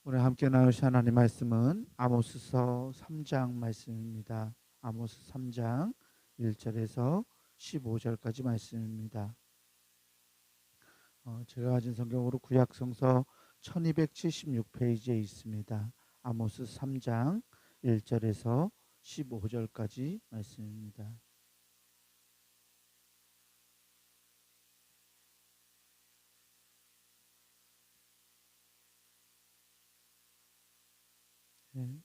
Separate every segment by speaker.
Speaker 1: 오늘 함께 나누실 하나님 말씀은 아모스서 3장 말씀입니다. 아모스 3장 1절에서 15절까지 말씀입니다. 제가 가진 성경으로 구약성서 1276페이지에 있습니다. 아모스 3장 1절에서 15절까지 말씀입니다.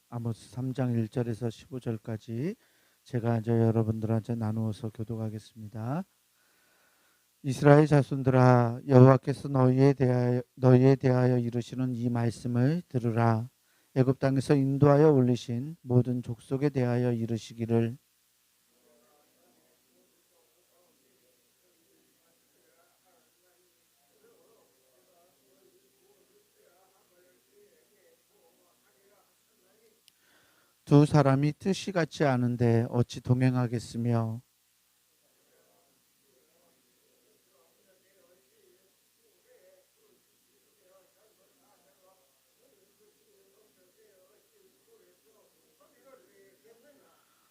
Speaker 1: 아모스 3장 1절에서 15절까지 제가 이제 여러분들한테 나누어서 교독하겠습니다. 이스라엘 자손들아, 여호와께서 너희에 대하여 이르시는 이 말씀을 들으라. 애굽 땅에서 인도하여 올리신 모든 족속에 대하여 이르시기를, 두 사람이 뜻이 같지 않은데 어찌 동행하겠으며,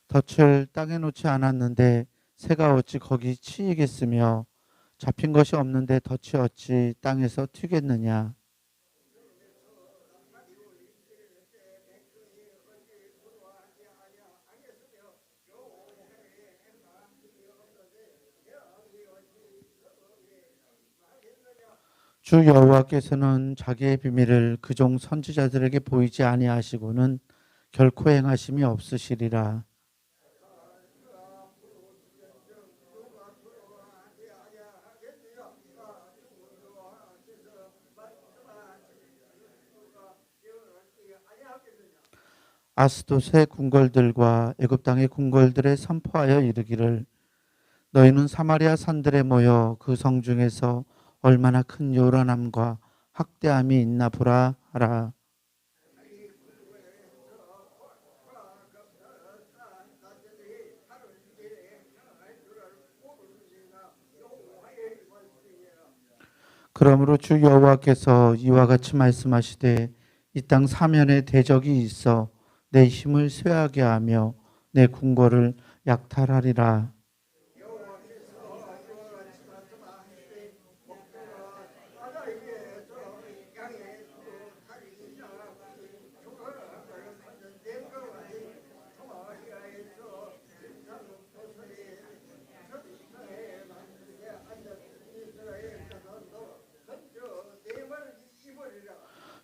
Speaker 1: 덫을 땅에 놓지 않았는데 새가 어찌 거기 치이겠으며, 잡힌 것이 없는데 덫이 어찌 땅에서 튀겠느냐. 주 여호와께서는 자기의 비밀을 그종 선지자들에게 보이지 아니하시고는 결코 행하심이 없으시리라. 아스돗의 궁궐들과 애굽 땅의 궁궐들에 선포하여 이르기를, 너희는 사마리아 산들에 모여 그 성 중에서 얼마나 큰 요란함과 학대함이 있나 보라 하라. 그러므로 주 여호와께서 이와 같이 말씀하시되, 이 땅 사면에 대적이 있어 내 힘을 쇠하게 하며 내 궁궐을 약탈하리라.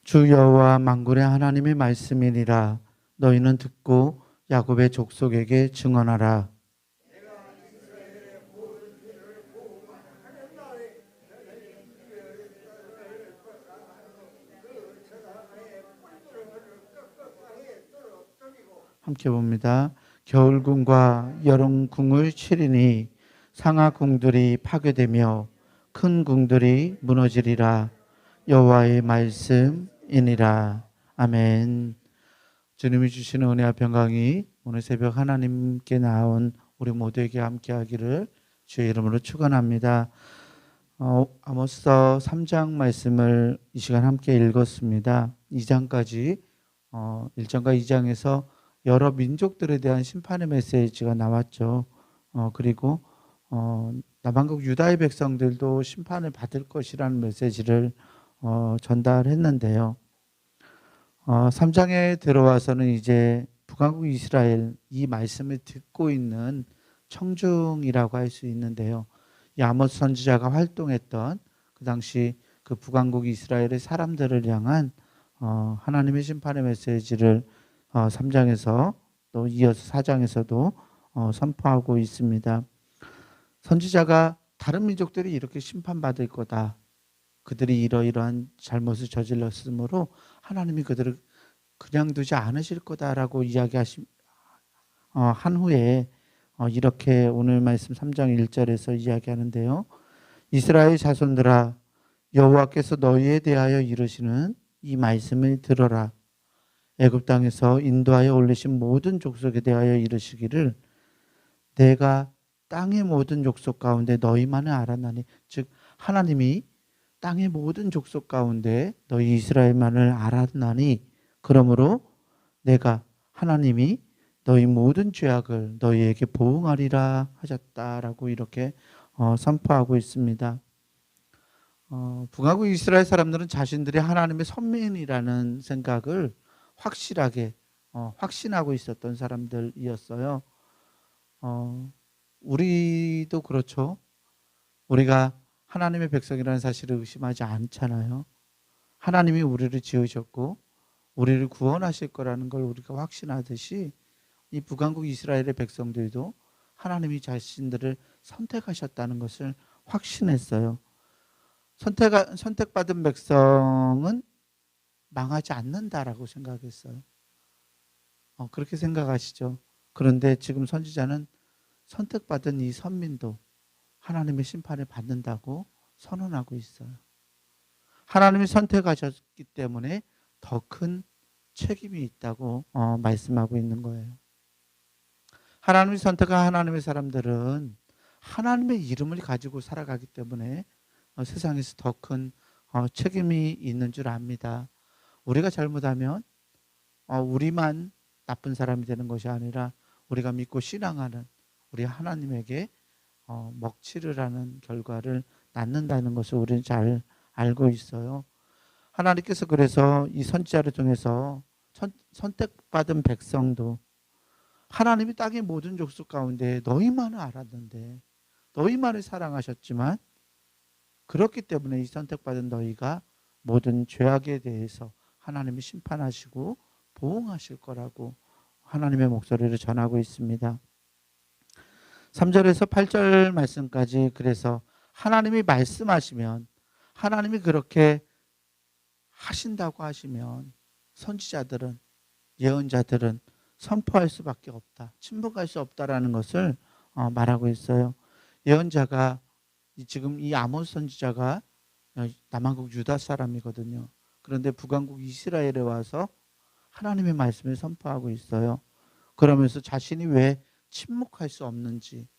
Speaker 1: 주 여호와 만군의 하나님의 말씀이니라. 너희는 듣고 야곱의 족속에게 증언하라. 함께 봅니다. 겨울궁과 여름궁을 치리니 상하궁들이 파괴되며 큰 궁들이 무너지리라. 여호와의 말씀이니라. 아멘. 주님이 주시는 은혜와 평강이 오늘 새벽 하나님께 나온 우리 모두에게 함께하기를 주의 이름으로 축원합니다. 아모스서 3장 말씀을 이 시간 함께 읽었습니다. 2장까지 1장과 2장에서 여러 민족들에 대한 심판의 메시지가 나왔죠. 그리고 남한국 유다의 백성들도 심판을 받을 것이라는 메시지를 전달했는데요. 3장에 들어와서는 이제 북한국 이스라엘 이 말씀을 듣고 있는 청중이라고 할 수 있는데요. 이 아모스 선지자가 활동했던 그 당시 그 북한국 이스라엘의 사람들을 향한 하나님의 심판의 메시지를 3장에서 또 이어서 4장에서도 선포하고 있습니다. 선지자가 다른 민족들이 이렇게 심판받을 거다. 그들이 이러이러한 잘못을 저질렀으므로 하나님이 그들을 그냥 두지 않으실 거다라고 한 후에 이렇게 오늘 말씀 3장 1절에서 이야기하는데요. 이스라엘 자손들아, 여호와께서 너희에 대하여 이르시는 이 말씀을 들어라. 애굽 땅에서 인도하여 올리신 모든 족속에 대하여 이르시기를, 내가 땅의 모든 족속 가운데 너희만을 알았나니. 즉 하나님이 땅의 모든 족속 가운데 너희 이스라엘만을 알았나니 그러므로 내가 하나님이 너희 모든 죄악을 너희에게 보응하리라 하셨다라고 이렇게 선포하고 있습니다. 북왕국 이스라엘 사람들은 자신들이 하나님의 선민이라는 생각을 확실하게 확신하고 있었던 사람들이었어요. 우리도 그렇죠. 우리가 하나님의 백성이라는 사실을 의심하지 않잖아요. 하나님이 우리를 지으셨고 우리를 구원하실 거라는 걸 우리가 확신하듯이 이 북왕국 이스라엘의 백성들도 하나님이 자신들을 선택하셨다는 것을 확신했어요. 선택받은 백성은 망하지 않는다라고 생각했어요. 그렇게 생각하시죠. 그런데 지금 선지자는 선택받은 이 선민도 하나님의 심판을 받는다고 선언하고 있어요. 하나님이 선택하셨기 때문에 더 큰 책임이 있다고 말씀하고 있는 거예요. 하나님이 선택한 하나님의 사람들은 하나님의 이름을 가지고 살아가기 때문에 세상에서 더 큰 책임이 있는 줄 압니다. 우리가 잘못하면 우리만 나쁜 사람이 되는 것이 아니라 우리가 믿고 신앙하는 우리 하나님에게 먹칠을 하는 결과를 낳는다는 것을 우리는 잘 알고 있어요. 하나님께서 그래서 이 선지자를 통해서 선택받은 백성도 하나님이 땅의 모든 족속 가운데 너희만을 알았는데 너희만을 사랑하셨지만 그렇기 때문에 이 선택받은 너희가 모든 죄악에 대해서 하나님이 심판하시고 보응하실 거라고 하나님의 목소리를 전하고 있습니다. 3절에서 8절 말씀까지 그래서 하나님이 말씀하시면 하나님이 그렇게 하신다고 하시면 선지자들은 예언자들은 선포할 수밖에 없다. 침묵할 수 없다라는 것을 말하고 있어요. 예언자가 지금 이 아모스 선지자가 남한국 유다 사람이거든요. 그런데 북왕국 이스라엘에 와서 하나님의 말씀을 선포하고 있어요. 그러면서 자신이 왜 침묵할 수 없는지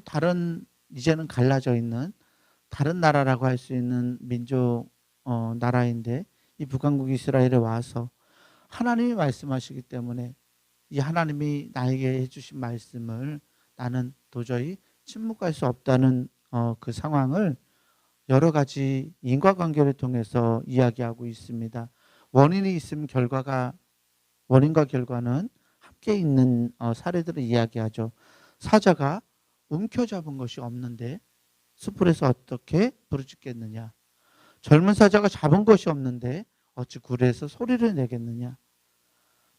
Speaker 1: 다른 이제는 갈라져 있는 다른 나라라고 할 수 있는 민족 나라인데 이 북왕국 이스라엘에 와서 하나님이 말씀하시기 때문에 이 하나님이 나에게 해주신 말씀을 나는 도저히 침묵할 수 없다는 그 상황을 여러 가지 인과관계를 통해서 이야기하고 있습니다. 원인이 있으면 원인과 결과는 함께 있는 사례들을 이야기하죠. 사자가 움켜잡은 것이 없는데 숯불에서 어떻게 부르짖겠느냐. 젊은 사자가 잡은 것이 없는데 어찌 굴에서 소리를 내겠느냐.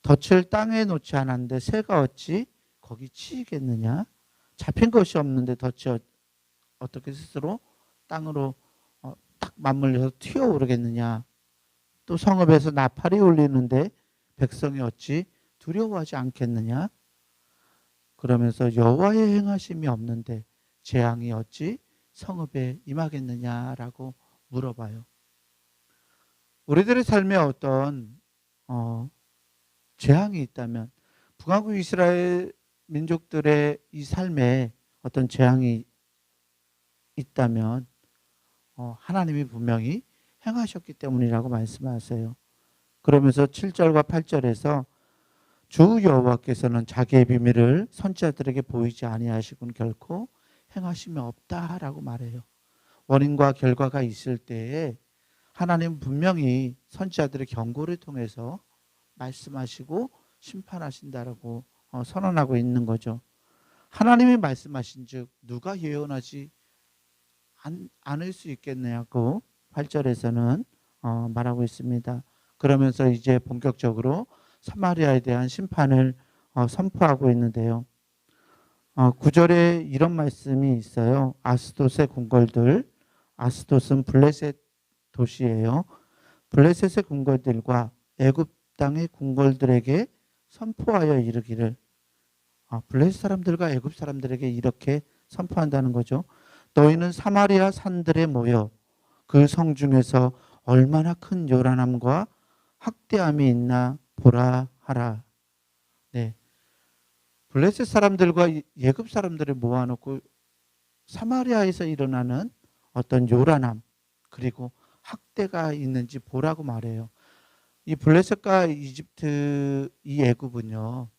Speaker 1: 덫을 땅에 놓지 않았는데 새가 어찌 거기 치이겠느냐. 잡힌 것이 없는데 덫이 어떻게 스스로 땅으로 딱 맞물려서 튀어오르겠느냐. 또 성읍에서 나팔이 울리는데 백성이 어찌 두려워하지 않겠느냐. 그러면서 여호와의 행하심이 없는데 재앙이 어찌 성읍에 임하겠느냐라고 물어봐요. 우리들의 삶에 어떤 재앙이 있다면 북왕국 이스라엘 민족들의 이 삶에 어떤 재앙이 있다면 하나님이 분명히 행하셨기 때문이라고 말씀하세요. 그러면서 7절과 8절에서 주 여호와께서는 자기의 비밀을 선지자들에게 보이지 아니하시고는 결코 행하심이 없다라고 말해요. 원인과 결과가 있을 때에 하나님은 분명히 선지자들의 경고를 통해서 말씀하시고 심판하신다라고 선언하고 있는 거죠. 하나님이 말씀하신 즉 누가 예언하지 않을 수 있겠느냐고 8절에서는 말하고 있습니다. 그러면서 이제 본격적으로 사마리아에 대한 심판을 선포하고 있는데요. 9절에 이런 말씀이 있어요. 아스돗의 궁궐들, 아스돗은 블레셋 도시예요. 블레셋의 궁궐들과 애굽 땅의 궁궐들에게 선포하여 이르기를. 블레셋 사람들과 애굽 사람들에게 이렇게 선포한다는 거죠. 너희는 사마리아 산들에 모여 그 성 중에서 얼마나 큰 요란함과 학대함이 있나 보라 하라. 네. 블레셋 사람들과 애굽 사람들을 모아놓고 사마리아에서 일어나는 어떤 요란함, 그리고 학대가 있는지 보라고 말해요. 이 블레셋과 이집트 이 애굽은요,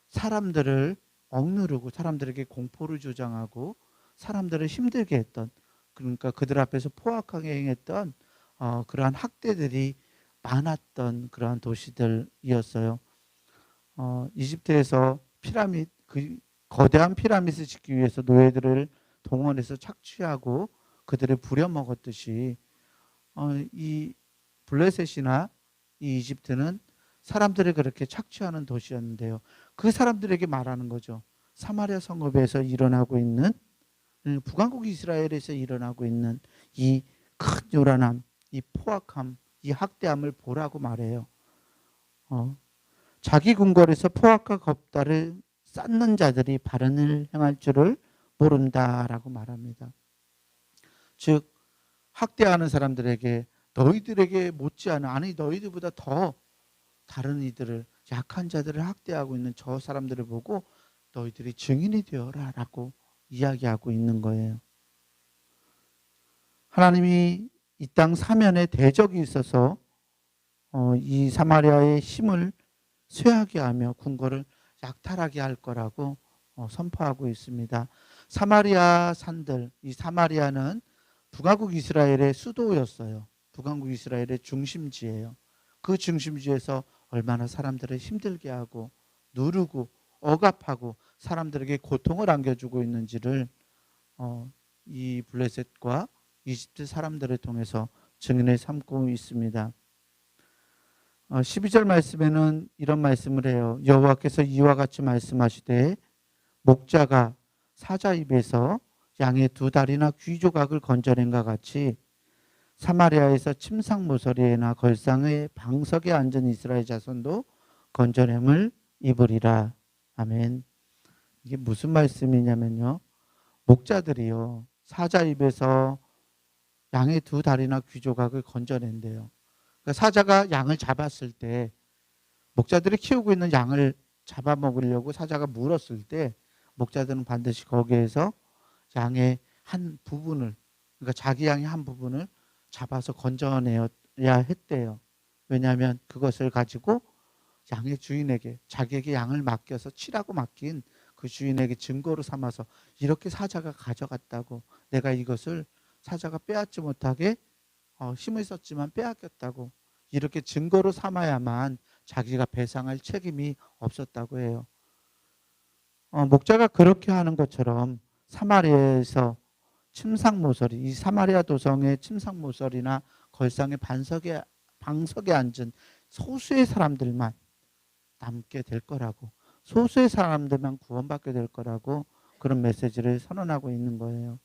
Speaker 1: 사람들을 억누르고 사람들에게 공포를 조장하고 사람들을 힘들게 했던, 그러니까 그들 앞에서 포악하게 행했던 그러한 학대들이 많았던 그러한 도시들이었어요. 이집트에서 피라밋, 그 거대한 피라밋을 짓기 위해서 노예들을 동원해서 착취하고 그들을 부려먹었듯이 이 블레셋이나 이 이집트는 사람들을 그렇게 착취하는 도시였는데요. 그 사람들에게 말하는 거죠. 사마리아 성읍에서 일어나고 있는, 북왕국 이스라엘에서 일어나고 있는 이 큰 요란함, 이 포악함, 이 학대함을 보라고 말해요. 자기 궁궐에서 포악과 겁달을 쌓는 자들이 바른 일 행할 줄을 모른다라고 말합니다. 즉 학대하는 사람들에게 너희들에게 못지않은, 아니 너희들보다 더 다른 이들을, 약한 자들을 학대하고 있는 저 사람들을 보고 너희들이 증인이 되어라 라고 이야기하고 있는 거예요. 하나님이 이 땅 사면에 대적이 있어서 이 사마리아의 힘을 쇠하게 하며 궁궐을 약탈하게 할 거라고 선포하고 있습니다. 사마리아 산들, 이 사마리아는 북왕국 이스라엘의 수도였어요. 북왕국 이스라엘의 중심지예요. 그 중심지에서 얼마나 사람들을 힘들게 하고 누르고 억압하고 사람들에게 고통을 안겨주고 있는지를 이 블레셋과 이집트 사람들을 통해서 증인을 삼고 있습니다. 12절 말씀에는 이런 말씀을 해요. 여호와께서 이와 같이 말씀하시되 목자가 사자 입에서 양의 두 다리나 귀 조각을 건져낸과 같이 사마리아에서 침상 모서리에나 걸상의 방석에 앉은 이스라엘 자손도 건져냄을 입으리라. 아멘. 이게 무슨 말씀이냐면요, 목자들이요 사자 입에서 양의 두 다리나 귀 조각을 건져낸대요. 그러니까 사자가 양을 잡았을 때, 목자들이 키우고 있는 양을 잡아먹으려고 사자가 물었을 때 목자들은 반드시 거기에서 양의 한 부분을, 그러니까 자기 양의 한 부분을 잡아서 건져내야 했대요. 왜냐하면 그것을 가지고 양의 주인에게, 자기에게 양을 맡겨서 치라고 맡긴 그 주인에게 증거로 삼아서, 이렇게 사자가 가져갔다고, 내가 이것을 사자가 빼앗지 못하게 힘을 썼지만 빼앗겼다고, 이렇게 증거로 삼아야만 자기가 배상할 책임이 없었다고 해요. 목자가 그렇게 하는 것처럼 사마리아에서 침상 모서리, 이 사마리아 도성의 침상 모서리나 걸상의 방석에 앉은 소수의 사람들만 남게 될 거라고, 소수의 사람들만 구원받게 될 거라고 그런 메시지를 선언하고 있는 거예요.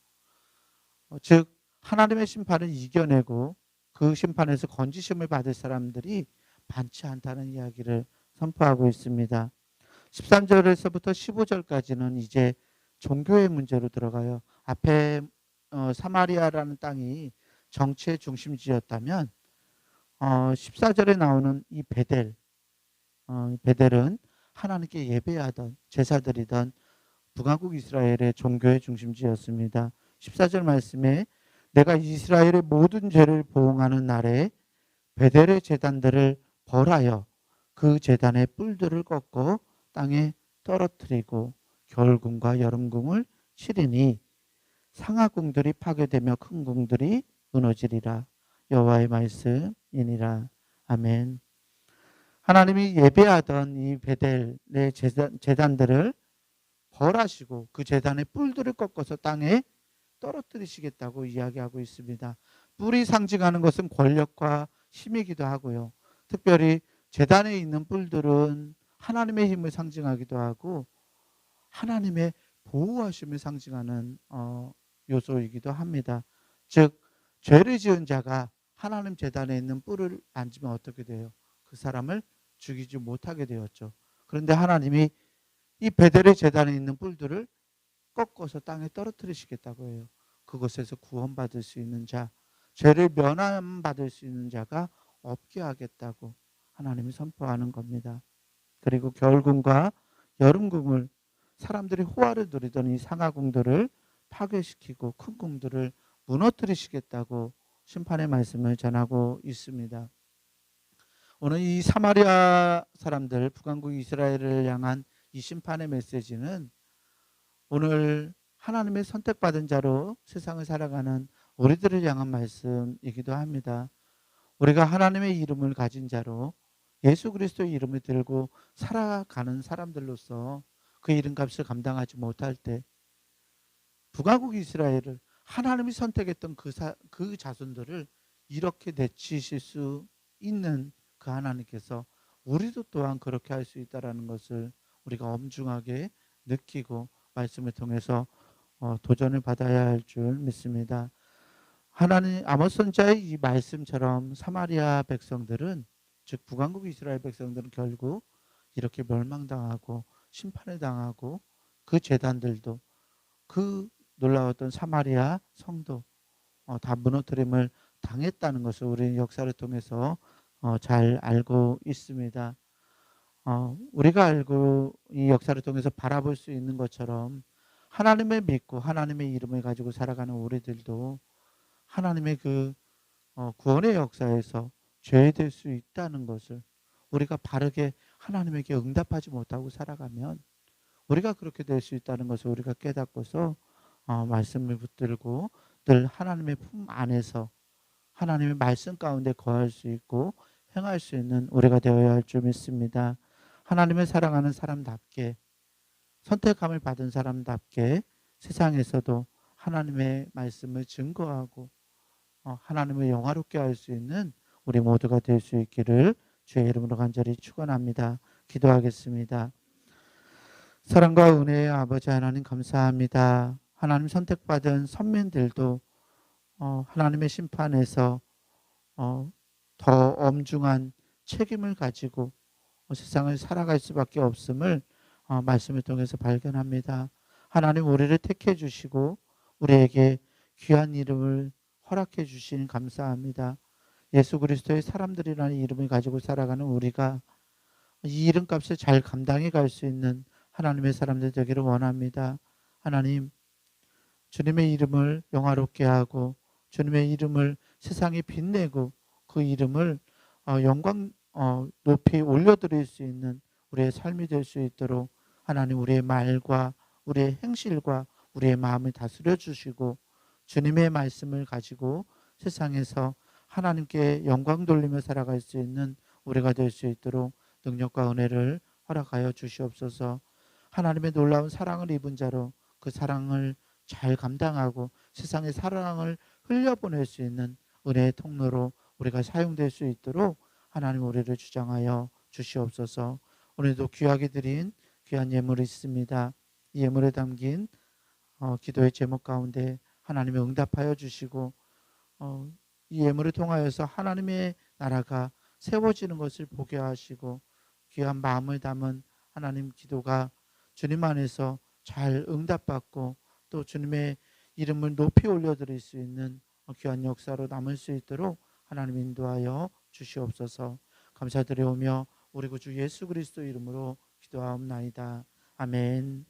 Speaker 1: 즉 하나님의 심판을 이겨내고 그 심판에서 건지심을 받을 사람들이 많지 않다는 이야기를 선포하고 있습니다. 13절에서부터 15절까지는 이제 종교의 문제로 들어가요. 앞에 사마리아라는 땅이 정치의 중심지였다면 14절에 나오는 이 베델은 하나님께 예배하던, 제사드리던 북왕국 이스라엘의 종교의 중심지였습니다. 14절 말씀에 내가 이스라엘의 모든 죄를 보응하는 날에 베델의 제단들을 벌하여 그 제단의 뿔들을 꺾어 땅에 떨어뜨리고 겨울궁과 여름궁을 치리니 상하궁들이 파괴되며 큰 궁들이 무너지리라. 여호와의 말씀이니라. 아멘. 하나님이 예배하던 이 베델의 제단들을 벌하시고 그 제단의 뿔들을 꺾어서 땅에 떨어뜨리시겠다고 이야기하고 있습니다. 뿔이 상징하는 것은 권력과 힘이기도 하고요. 특별히 제단에 있는 뿔들은 하나님의 힘을 상징하기도 하고 하나님의 보호하심을 상징하는 요소이기도 합니다. 즉 죄를 지은 자가 하나님 제단에 있는 뿔을 만지면 어떻게 돼요? 그 사람을 죽이지 못하게 되었죠. 그런데 하나님이 이 베델의 제단에 있는 뿔들을 꺾어서 땅에 떨어뜨리시겠다고 해요. 그것에서 구원받을 수 있는 자, 죄를 면함받을 수 있는 자가 없게 하겠다고 하나님이 선포하는 겁니다. 그리고 겨울궁과 여름궁을, 사람들이 호화를 누리던 이 상하궁들을 파괴시키고 큰 궁들을 무너뜨리시겠다고 심판의 말씀을 전하고 있습니다. 오늘 이 사마리아 사람들, 북왕국 이스라엘을 향한 이 심판의 메시지는 오늘 하나님의 선택받은 자로 세상을 살아가는 우리들을 향한 말씀이기도 합니다. 우리가 하나님의 이름을 가진 자로 예수 그리스도의 이름을 들고 살아가는 사람들로서 그 이름값을 감당하지 못할 때 북왕국 이스라엘을 하나님이 선택했던 그 자손들을 이렇게 내치실 수 있는 그 하나님께서 우리도 또한 그렇게 할 수 있다는 것을 우리가 엄중하게 느끼고 말씀을 통해서 도전을 받아야 할 줄 믿습니다. 하나님 아모스 선지자의 이 말씀처럼 사마리아 백성들은, 즉 북왕국 이스라엘 백성들은 결국 이렇게 멸망당하고 심판을 당하고 그 제단들도 그 놀라웠던 사마리아 성도 다 무너뜨림을 당했다는 것을 우리는 역사를 통해서 잘 알고 있습니다. 우리가 알고 이 역사를 통해서 바라볼 수 있는 것처럼 하나님을 믿고 하나님의 이름을 가지고 살아가는 우리들도 하나님의 그 구원의 역사에서 죄될 수 있다는 것을, 우리가 바르게 하나님에게 응답하지 못하고 살아가면 우리가 그렇게 될 수 있다는 것을 우리가 깨닫고서 말씀을 붙들고 늘 하나님의 품 안에서 하나님의 말씀 가운데 거할 수 있고 행할 수 있는 우리가 되어야 할 줄 믿습니다. 하나님을 사랑하는 사람답게, 선택함을 받은 사람답게 세상에서도 하나님의 말씀을 증거하고 하나님을 영화롭게 할 수 있는 우리 모두가 될 수 있기를 주의 이름으로 간절히 축원합니다. 기도하겠습니다. 사랑과 은혜의 아버지 하나님, 감사합니다. 하나님 선택받은 선민들도 하나님의 심판에서 더 엄중한 책임을 가지고 세상을 살아갈 수밖에 없음을 말씀을 통해서 발견합니다. 하나님, 우리를 택해 주시고 우리에게 귀한 이름을 허락해 주시니 감사합니다. 예수 그리스도의 사람들이라는 이름을 가지고 살아가는 우리가 이 이름값을 잘 감당해 갈 수 있는 하나님의 사람들 되기를 원합니다. 하나님, 주님의 이름을 영화롭게 하고 주님의 이름을 세상에 빛내고 그 이름을 영광 높이 올려드릴 수 있는 우리의 삶이 될 수 있도록 하나님, 우리의 말과 우리의 행실과 우리의 마음을 다스려 주시고 주님의 말씀을 가지고 세상에서 하나님께 영광 돌리며 살아갈 수 있는 우리가 될 수 있도록 능력과 은혜를 허락하여 주시옵소서. 하나님의 놀라운 사랑을 입은 자로 그 사랑을 잘 감당하고 세상의 사랑을 흘려보낼 수 있는 은혜의 통로로 우리가 사용될 수 있도록 하나님, 우리를 주장하여 주시옵소서. 오늘도 귀하게 드린 귀한 예물이 있습니다. 이 예물에 담긴 기도의 제목 가운데 하나님이 응답하여 주시고 이 예물을 통하여서 하나님의 나라가 세워지는 것을 보게 하시고 귀한 마음을 담은 하나님 기도가 주님 안에서 잘 응답받고 또 주님의 이름을 높이 올려드릴 수 있는 귀한 역사로 남을 수 있도록 하나님 인도하여 주시옵소서. 감사드리오며 우리 구주 예수 그리스도 이름으로 기도하옵나이다. 아멘.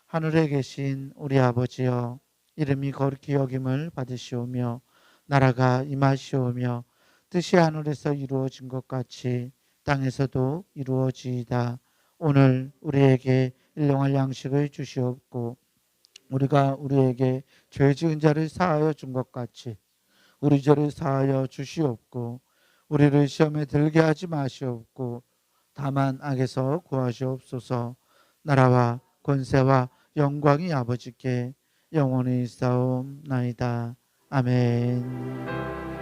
Speaker 1: 하늘에 계신 우리 아버지여, 이름이 거룩히 여김을 받으시오며 나라가 임하시오며 뜻이 하늘에서 이루어진 것 같이 땅에서도 이루어지이다. 오늘 우리에게 일용할 양식을 주시옵고 우리가 우리에게 죄 지은 자를 사하여 준 것 같이 우리 죄를 사하여 주시옵고 우리를 시험에 들게 하지 마시옵고 다만 악에서 구하시옵소서. 나라와 권세와 영광이 아버지께 영원히 있사옵나이다. 아멘.